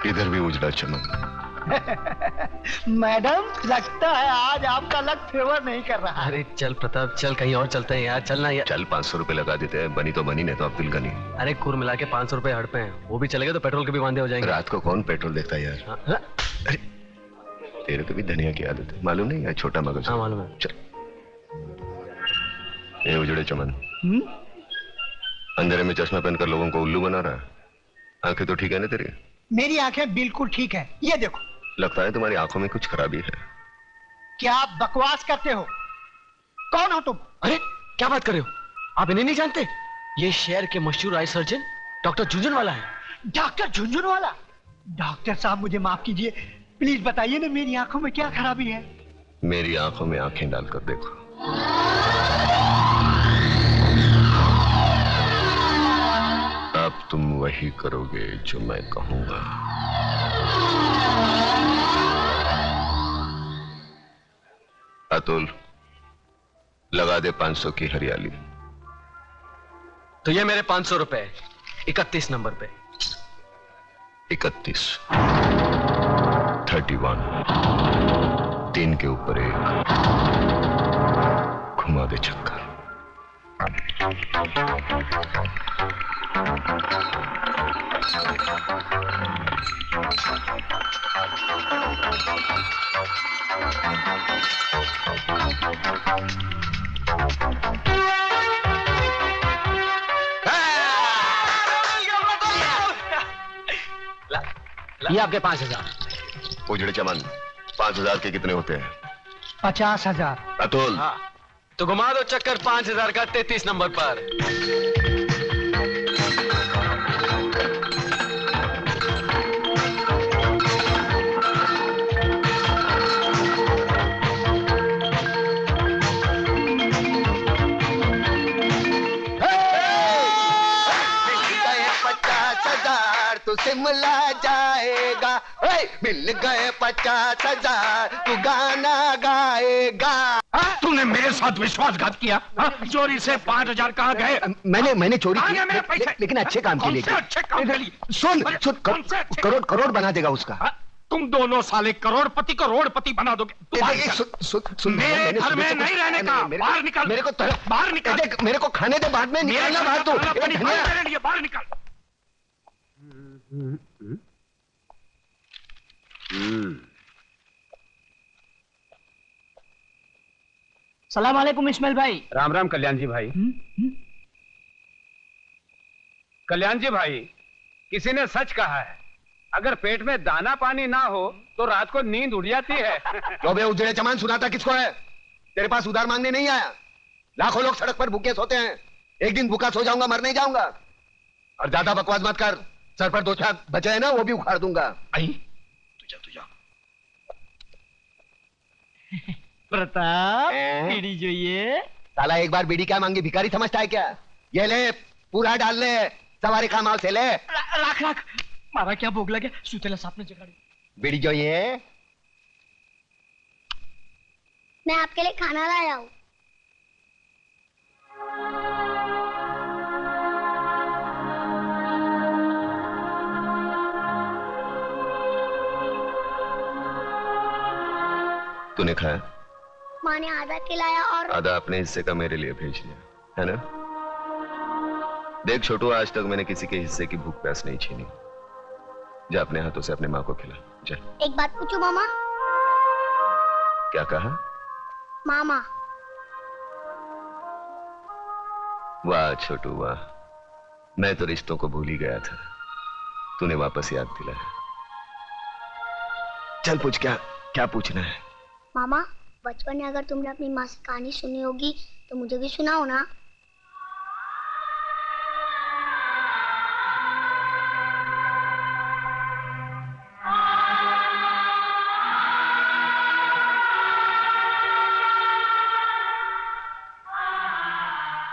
इधर भी उजड़ा चमन। मैडम, लगता है आज आपका लक फेवर नहीं कर रहा। अरे चल प्रताप, चल कहीं और चलते हैं यार, चलना यार। चल 500 रुपए लगा देते हैं, बनी तो बनी, नहीं तो अब्दुल गनी। अरे कुल मिला के 500 रुपए हड़पे हैं, वो भी चलेगा तो पेट्रोल के भी वांदे हो जाएंगे। रात को कौन पेट्रोल देखता है यार? हाँ? अरे तेरे को भी धनिया की आदत है, मालूम नहीं यार, छोटा मगज। हाँ मालूम है। चल ये उजड़े चमन अंधेरे में चश्मा पहनकर लोगों को उल्लू बना रहा है। आंखें तो ठीक है ना तेरी? मेरी आंखें बिल्कुल ठीक है, ये देखो। लगता है तुम्हारी आंखों में कुछ खराबी है। क्या आप बकवास करते हो? कौन हो तुम? अरे क्या बात कर रहे हो, आप इन्हें नहीं जानते? ये शहर के मशहूर आई सर्जन डॉक्टर झुंझुनवाला है। डॉक्टर झुंझुनवाला? डॉक्टर साहब मुझे माफ कीजिए, प्लीज बताइए ना मेरी आंखों में क्या खराबी है। मेरी आंखों में आंखें डालकर देखो। अब तुम वही करोगे जो मैं कहूंगा। अतुल, लगा दे 500 की हरियाली। तो ये मेरे 500 रुपए 31 नंबर पे। 31, 31, 3 के ऊपर 1, घुमा दे चक्कर। ये आपके 5000। उजड़े चमन, 5000 के कितने होते हैं? 50,000। अतुल, हाँ तो घुमा दो चक्कर 5000 का 33 नंबर पर। तू शिमला जाएगा, मिल गए 50,000 तू गाना गाएगा। तूने मेरे साथ विश्वासघात किया, चोरी से 5,000 कहाँ गए? मैंने चोरी की, मेरे पैसे। लेकिन अच्छे काम के लिए। अच्छे काम के लिए। सुन करोड़ बना देगा उसका। तुम दोनों साले करोड़पति बना दोगे। मेरे घर में नहीं रहने का, बाहर निकल। मेरे को बाहर निकल। मेरे को खाने दे, बाद में निकलना बाहर। तू मेरे लिए बाहर निकल। सलाम वालेकुम इस्माइल भाई। राम राम कल्याण जी भाई। कल्याण जी भाई, किसी ने सच कहा है, अगर पेट में दाना पानी ना हो तो रात को नींद उड़ जाती है। लो बे उजड़े चमान, सुनाता किसको है? तेरे पास उधार मांगने नहीं आया। लाखों लोग सड़क पर भूखे सोते हैं, एक दिन भूखा सो जाऊंगा, मर नहीं जाऊंगा। और ज्यादा बकवास मत कर, सर पर 2 छाप बचे हैं ना, वो भी उखाड़ दूंगा। तुझा प्रताप, बीड़ी જોઈએ? साला एक बार बीड़ी क्या मांगी, भिखारी समझता है क्या? ये ले, पूरा डाल ले, सवारी का माल से ले। राख मारा क्या भोग लगे, सुतेला सापने जगाड़ी। बीड़ी જોઈએ? मैं आपके लिए खाना लाया हूँ। तूने खाया? माँ ने आधा खिलाया और आधा अपने हिस्से का मेरे लिए भेज दिया है ना? देख छोटू, आज तक मैंने किसी के हिस्से की भूख प्यास नहीं छीनी। जा अपने हाथों से अपने माँ को खिला, जा। एक बात पूछूं मामा? क्या कहा? मामा। वाह छोटू वाह, मैं तो रिश्तों को भूल ही गया था, तूने वापस याद दिलाया। चल पूछ, क्या पूछना है? मामा, बचपन में अगर तुमने अपनी माँ से कहानी सुनी होगी तो मुझे भी सुनाओ ना।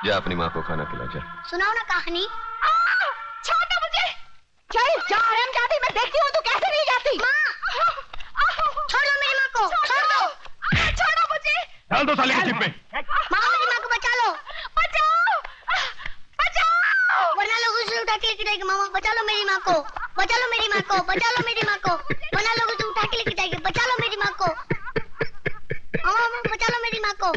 जा अपनी माँ को खाना खिला, जा। सुनाओ ना कहानी। छोड़ो मुझे। चल जा हरामजादी, मैं देखती हूँ तू कैसे नहीं जाती। माँ, छोड़ दो मेरी माँ को, छोड़ दो। छोड़ो मुझे। डाल दो साले की जिप में। माँ, मेरी माँ को बचा लो। बचाओ, बचाओ। वरना लोग उसे उठा के लेके जाएंगे। मामा, बचा लो मेरी माँ को। बचा लो मेरी माँ को, बचा लो मेरी माँ को, वरना लोग उसे उठा के लेके जाएंगे। बचा लो मेरी माँ को, मामा बचा लो मेरी माँ को।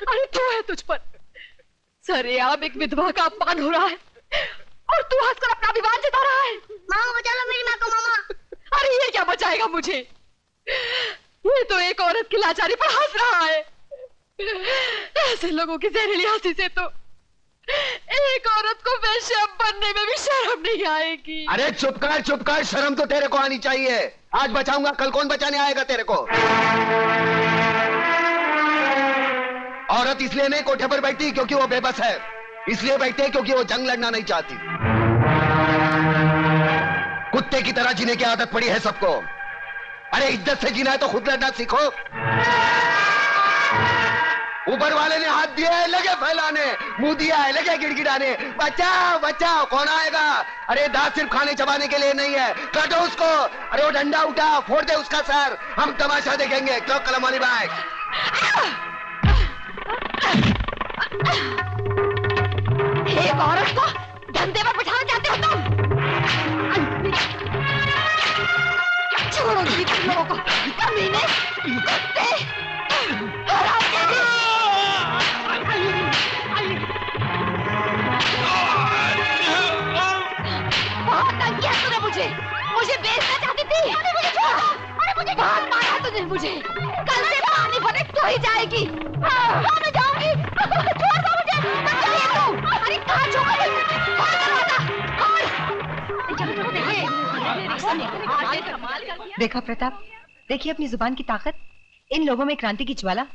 अरे तू है तुझ पर सरेआम एक विधवा का अपमान हो रहा है और तू हंसकर अपना अभिमान जता रहा है। मामा बचा लो मेरी माँ को, मामा। अरे ये क्या बचाएगा मुझे? ये तो एक औरत की लाचारी पर हंस रहा है। ऐसे लोगों की जहरीली हंसी से तो एक औरत को वेश्या बनने में भी शर्म नहीं आएगी। अरे चुप कर, शर्म तो तेरे को आनी चाहिए। आज बचाऊंगा, कल कौन बचाने आएगा तेरे को? औरत इसलिए नहीं कोठे पर बैठती क्योंकि वो बेबस है, इसलिए बैठती है क्योंकि वो जंग लड़ना नहीं चाहती। कुत्ते की तरह जीने की आदत पड़ी है सबको। अरे इज्जत से जीना है तो खुद लड़ना सीखो। ऊपर वाले ने हाथ दिया है, लगे फैलाने, मुंह दिया है, लगे गिड़गिड़ाने। बचाओ बचाओ, कौन आएगा? अरे दांत सिर्फ खाने चबाने के लिए नहीं है, काटो उसको। अरे वो डंडा उठा, फोड़ दे उसका सर, हम तमाशा देखेंगे। क्यों कलम वाली बाइक? एक औरत को धंधे पर बिठाना चाहते हो तुम? छोड़ो जी तुम लोगों को, कमीने, कुत्ते, हरामजादे। बहुत तंग किया तूने मुझे बेचना चाहती थी। अरे मुझे बहुत मारा तूने मुझे। कल से पानी भरे तो ही जाएगी। मैं जाऊंगी। छोड़ दो मुझे। बचाइए तुम। अरे कहाँ छोड़ोगे? देखा प्रताप, देखिए अपनी जुबान की ताकत। इन लोगों में क्रांति की ज्वाला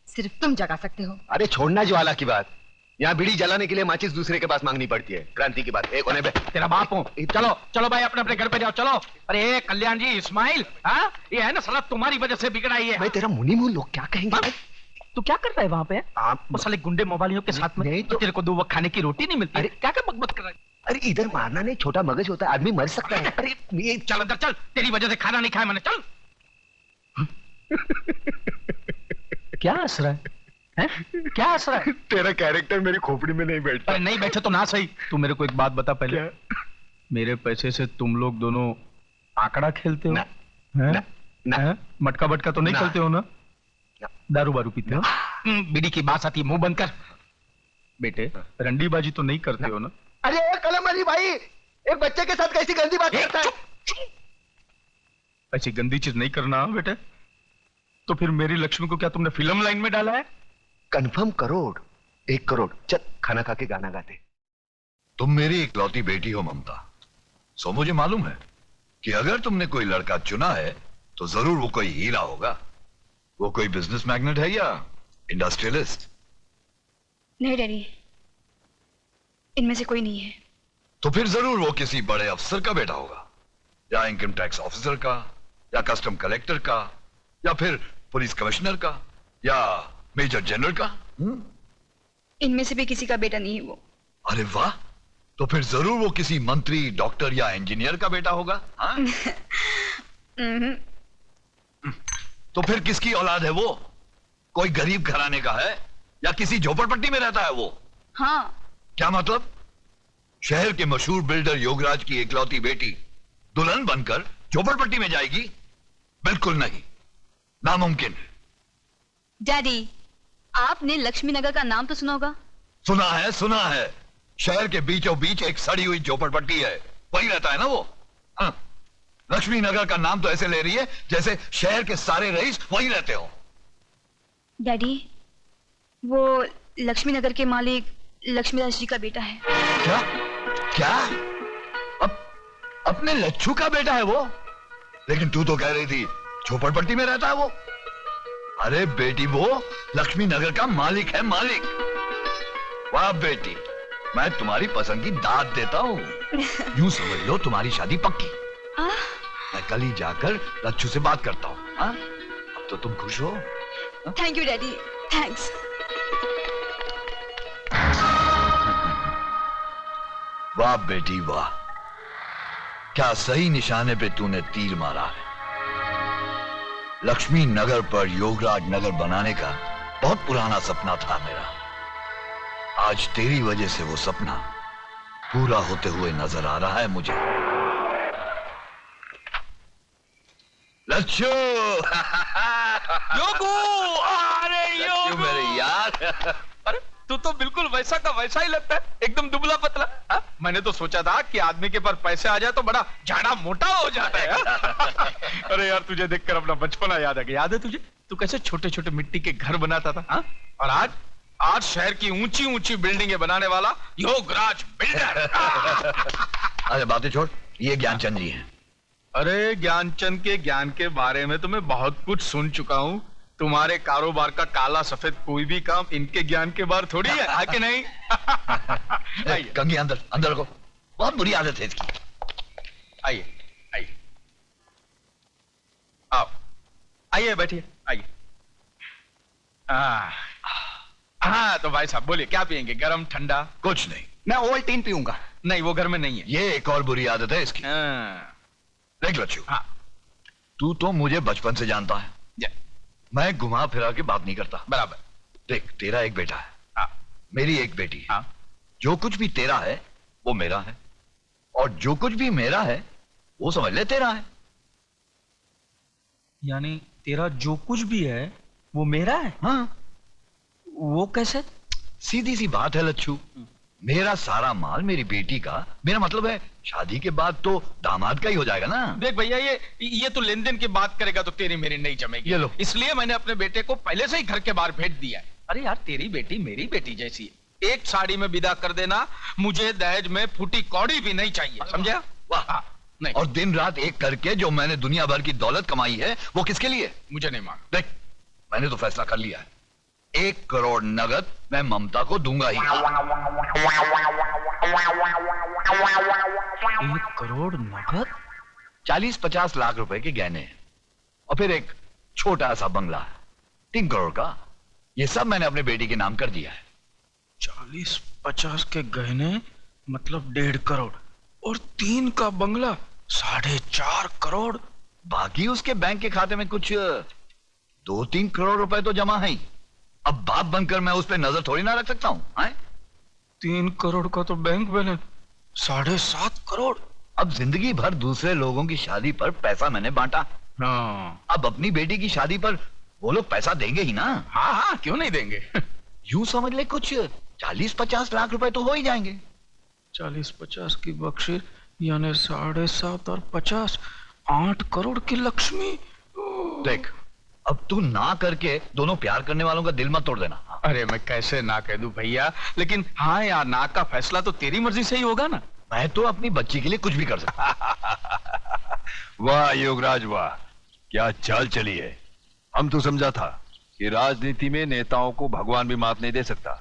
सिर्फ तुम जगा सकते हो। अरे छोड़ना ज्वाला की बात, यहाँ बीड़ी जलाने के लिए माचिस दूसरे के पास मांगनी पड़ती है। क्रांति की बात एक होने पे तेरा बाप हूँ। चलो चलो भाई, अपने अपने घर पे जाओ। चलो। अरे कल्याण जी, इस्माइल, हाँ ये है ना साला तुम्हारी वजह से बिगड़ा ये। मैं तेरा मुनी मुंह, लोग क्या कहेंगे? तू क्या कर रहा है वहाँ पे? वो साले गुंडे मोबाइलियों के साथ में तो तेरे को 2 वक्त खाने की रोटी नहीं मिलती। अरे क्या क्या बकबक कर रहा है? अरे इधर मारना नहीं, छोटा मगज होता है, आदमी मर सकता है। अरे ये चल अंदर चल, तेरी वजह से खाना नहीं खाया मैंने। चल। क्या हंस रहा है? क्या हंस रहा है? तेरा कैरेक्टर मेरी खोपड़ी में नहीं बैठता। अरे नहीं बैठे तो ना सही। तू मेरे को एक बात बता पहले। क्या? मेरे पैसे से तुम लोग दोनों आंकड़ा खेलते हो? ना, हैं? ना, ना। हैं? मटका बटका तो नहीं ना। खेलते हो ना? ना। दारू बारू पीते हो? बीड़ी की बात आती है, मुंह बंद कर। बेटे रंडीबाजी तो नहीं करते हो ना? अरे कलम अली भाई, एक बच्चे के साथ कैसी गंदी बात करता है? ऐसी गंदी चीज नहीं करना हाँ बेटे। तो फिर मेरी लक्ष्मी को क्या तुमने फिल्म लाइन में डाला है? कंफर्म करोड़, 1 करोड़। चल खाना खा के गाना गाते। तुम मेरी इकलौती बेटी हो ममता, सो मुझे मालूम है कि अगर तुमने कोई लड़का चुना है तो जरूर वो कोई हीरा होगा। वो कोई बिजनेस मैग्नेट है या इंडस्ट्रियलिस्ट? नहीं डैडी, इनमें से कोई नहीं है। तो फिर जरूर वो किसी बड़े अफसर का बेटा होगा, या इनकम टैक्स ऑफिसर का, या कस्टम कलेक्टर का, या फिर पुलिस कमिश्नर का, या मेजर जनरल का। इनमें से भी किसी का बेटा नहीं है वो। अरे वाह, तो फिर जरूर वो किसी मंत्री, डॉक्टर या इंजीनियर का बेटा होगा। हाँ? तो फिर किसकी औलाद है वो? कोई गरीब घराने का है या किसी झोपड़पट्टी में रहता है वो? हाँ। क्या मतलब? शहर के मशहूर बिल्डर योगराज की इकलौती बेटी दुल्हन बनकर झोपड़पट्टी में जाएगी? बिल्कुल नहीं, नामुमकिन। डैडी, आपने लक्ष्मी नगर का नाम तो सुना होगा? सुना है। शहर के बीचों बीच एक सड़ी हुई झोपड़पट्टी है, वहीं रहता है ना वो। हाँ। लक्ष्मी नगर का नाम तो ऐसे ले रही है जैसे शहर के सारे रईस वहीं रहते हो। डैडी, वो लक्ष्मी नगर के मालिक लक्ष्मीदास जी का बेटा है। क्या? अपने लच्छू का बेटा है वो? लेकिन तू तो कह रही थी झोपड़पट्टी में रहता है वो। अरे बेटी, वो लक्ष्मी नगर का मालिक है, मालिक। वाह बेटी, मैं तुम्हारी पसंद की दाद देता हूँ। यूं समझ लो तुम्हारी शादी पक्की। मैं कल ही जाकर लच्छू से बात करता हूँ। अब तो तुम खुश हो? Thank you daddy, thanks. वाह बेटी वाह, क्या सही निशाने पे तूने तीर मारा है। लक्ष्मी नगर पर योगराज नगर बनाने का बहुत पुराना सपना था मेरा। आज तेरी वजह से वो सपना पूरा होते हुए नजर आ रहा है मुझे। लच्छू योगू, अरे योगू मेरे यार। अरे तू तो बिल्कुल वैसा का वैसा ही लगता है, एकदम दुबला पतला। हा? मैंने तो सोचा था कि आदमी के पास पैसे आ जाए तो बड़ा झाड़ा मोटा हो जाता है। अरे यार तुझे देखकर अपना बचपना याद आ गया। याद है तुझे तू कैसे छोटे छोटे मिट्टी के घर बनाता था? हा? और आज शहर की ऊंची ऊंची बिल्डिंगें बनाने वाला योगराज बिल्डर। अरे बातें छोड़, ये ज्ञानचंद जी हैं। अरे ज्ञानचंद के ज्ञान के बारे में तो मैं बहुत कुछ सुन चुका हूँ। तुम्हारे कारोबार का काला सफेद कोई भी काम इनके ज्ञान के बाहर थोड़ी है कि नहीं? कंगी अंदर अंदर रखो, बहुत बुरी आदत है इसकी। आइए आइए, आओ आइए बैठिए आइए। हाँ तो भाई साहब बोलिए, क्या पियेंगे, गरम ठंडा? कुछ नहीं, मैं ओवल्टीन पीऊंगा। नहीं वो घर में नहीं है। ये एक और बुरी आदत है इसकी। देख लच्छू, हाँ। तू तो मुझे बचपन से जानता है। मैं घुमा फिरा के बात नहीं करता। बराबर। देख, तेरा एक बेटा है, हाँ। मेरी एक बेटी है। हाँ। जो कुछ भी तेरा है वो मेरा है, और जो कुछ भी मेरा है वो समझ ले तेरा है। यानी तेरा जो कुछ भी है वो मेरा है? हाँ। वो कैसे? सीधी सी बात है लच्छू, मेरा सारा माल मेरी बेटी का, मेरा मतलब है शादी के बाद तो दामाद का ही हो जाएगा ना। देख भैया, ये तो लेन देन की बात करेगा तो तेरी मेरी नहीं जमेगी। ये लो। इसलिए मैंने अपने बेटे को पहले से ही घर के बाहर भेज दिया है। अरे यार तेरी बेटी मेरी बेटी जैसी है, एक साड़ी में विदा कर देना, मुझे दहेज में फूटी कौड़ी भी नहीं चाहिए, समझा? वाह। नहीं। और दिन रात एक करके जो मैंने दुनिया भर की दौलत कमाई है वो किसके लिए? मुझे नहीं मांग। देख, मैंने तो फैसला कर लिया है, 1 करोड़ नगद मैं ममता को दूंगा ही। 1 करोड़ नगद? 40-50 लाख रुपए के गहने हैं, और फिर एक छोटा सा बंगला है 3 करोड़ का। ये सब मैंने अपने बेटी के नाम कर दिया है। 40-50 के गहने मतलब 1.5 करोड़, और 3 का बंगला 4.5 करोड़। बाकी उसके बैंक के खाते में कुछ 2-3 करोड़ रुपए तो जमा है ही। अब बाप बनकर मैं उस पर नजर थोड़ी ना रख सकता हूं। 3 करोड़ का तो बैंक बैलेंस 7.5 करोड़। अब जिंदगी भर दूसरे लोगों की शादी पर पैसा मैंने बांटा। हाँ। अब अपनी बेटी की शादी पर वो लोग पैसा देंगे ही ना। हाँ हाँ, क्यों नहीं देंगे। यूं समझ ले कुछ 40-50 लाख रुपए तो हो ही जाएंगे। 40-50 की बख्शीश यानी 7.5 और 50, 8 करोड़ की लक्ष्मी। देख, अब तू ना करके दोनों प्यार करने वालों का दिल मत तोड़ देना। अरे मैं कैसे ना कह दूं भैया, लेकिन हाँ यार, ना का फैसला तो तेरी मर्जी से ही होगा ना। मैं तो अपनी बच्ची के लिए कुछ भी कर सकता। वाह योगराज वाह, क्या चाल चली है। हम तो समझा था कि राजनीति में नेताओं को भगवान भी माफ नहीं दे सकता,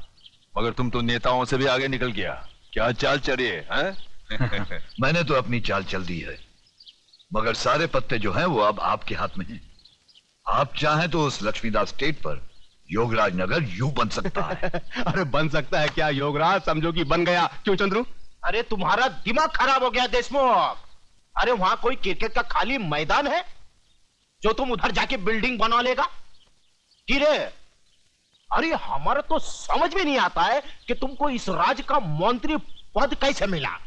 मगर तुम तो नेताओं से भी आगे निकल गया। क्या चाल चली है? मैंने तो अपनी चाल चल दी है, मगर सारे पत्ते जो हैं वो अब आपके हाथ में हैं। आप चाहें तो उस लक्ष्मीदास स्टेट पर योगराज नगर यूं बन सकता है। अरे बन सकता है क्या योगराज, समझो कि बन गया। क्यों चंद्रू? अरे तुम्हारा दिमाग खराब हो गया देशमुख। अरे वहां कोई क्रिकेट का खाली मैदान है जो तुम उधर जाके बिल्डिंग बना लेगा? किरे, अरे हमारा तो समझ में नहीं आता है कि तुमको इस राज्य का मंत्री पद कैसे मिला।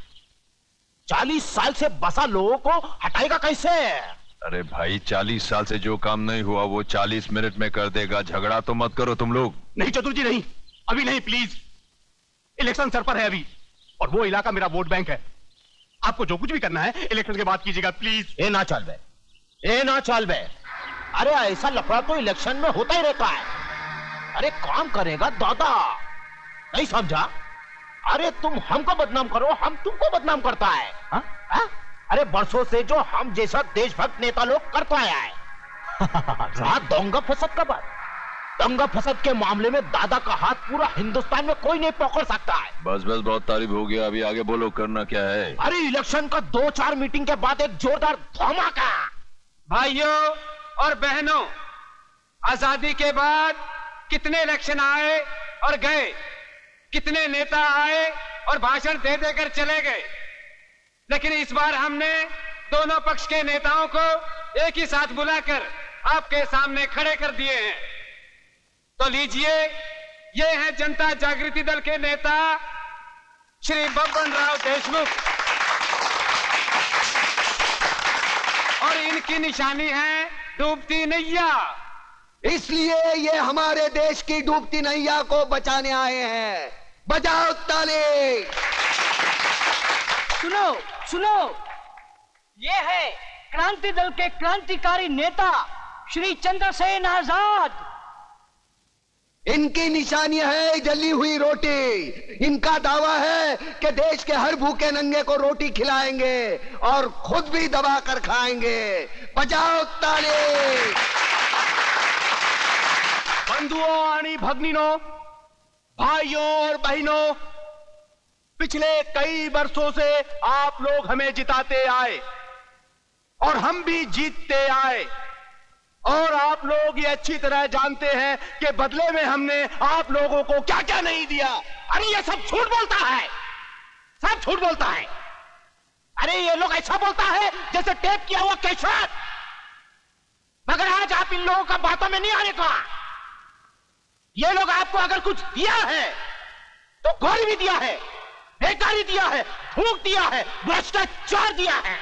40 साल से बसा लोगों को हटाएगा कैसे? अरे भाई, 40 साल से जो काम नहीं हुआ वो 40 मिनट में कर देगा। झगड़ा तो मत करो तुम लोग। नहीं चतुर जी, नहीं, अभी नहीं, प्लीज। इलेक्शन सर पर है अभी, और वो इलाका मेरा वोट बैंक है। आपको जो कुछ भी करना है इलेक्शन के बाद कीजिएगा, प्लीज। ए ना चल बे, ए ना चल बे। अरे ऐसा लफड़ा तो इलेक्शन में होता ही रहता है। अरे काम करेगा दादा, नहीं समझा? अरे तुम हमको बदनाम करो, हम तुमको बदनाम करता है। हा? हा? अरे बरसों से जो हम जैसा देशभक्त नेता लोग करता आया है। दंगा फसद का बात, दंगा फसद के मामले में दादा का हाथ पूरा हिंदुस्तान में कोई नहीं पकड़ सकता है। बस बस, बहुत तारीफ हो गया, अभी आगे बोलो, करना क्या है? अरे इलेक्शन का 2-4 मीटिंग के बाद एक जोरदार धमाका। भाइयों और बहनों, आजादी के बाद कितने इलेक्शन आए और गए, कितने नेता आए और भाषण दे देकर चले गए, लेकिन इस बार हमने दोनों पक्ष के नेताओं को एक ही साथ बुलाकर आपके सामने खड़े कर दिए हैं। तो लीजिए, ये हैं जनता जागृति दल के नेता श्री बब्बन राव देशमुख, और इनकी निशानी है डूबती नैया। इसलिए ये हमारे देश की डूबती नैया को बचाने आए हैं। बजाओ ताली। सुनो सुनो, ये है क्रांति दल के क्रांतिकारी नेता श्री चंद्रसेन आजाद। इनकी निशानी है जली हुई रोटी। इनका दावा है कि देश के हर भूखे नंगे को रोटी खिलाएंगे और खुद भी दबा कर खाएंगे। बजाओ ताली। बंधुओं आणि भगनीनों, भाइयों और बहनों, पिछले कई वर्षों से आप लोग हमें जिताते आए और हम भी जीतते आए, और आप लोग ये अच्छी तरह जानते हैं कि बदले में हमने आप लोगों को क्या क्या नहीं दिया। अरे ये सब झूठ बोलता है, सब झूठ बोलता है। अरे ये लोग ऐसा बोलता है जैसे टेप किया हुआ कैसेट। मगर आज आप इन लोगों का बातों में नहीं आने का। ये लोग आपको अगर कुछ दिया है तो गोली भी दिया है, बेकारी दिया है, भूख दिया है, भ्रष्टाचार दिया है।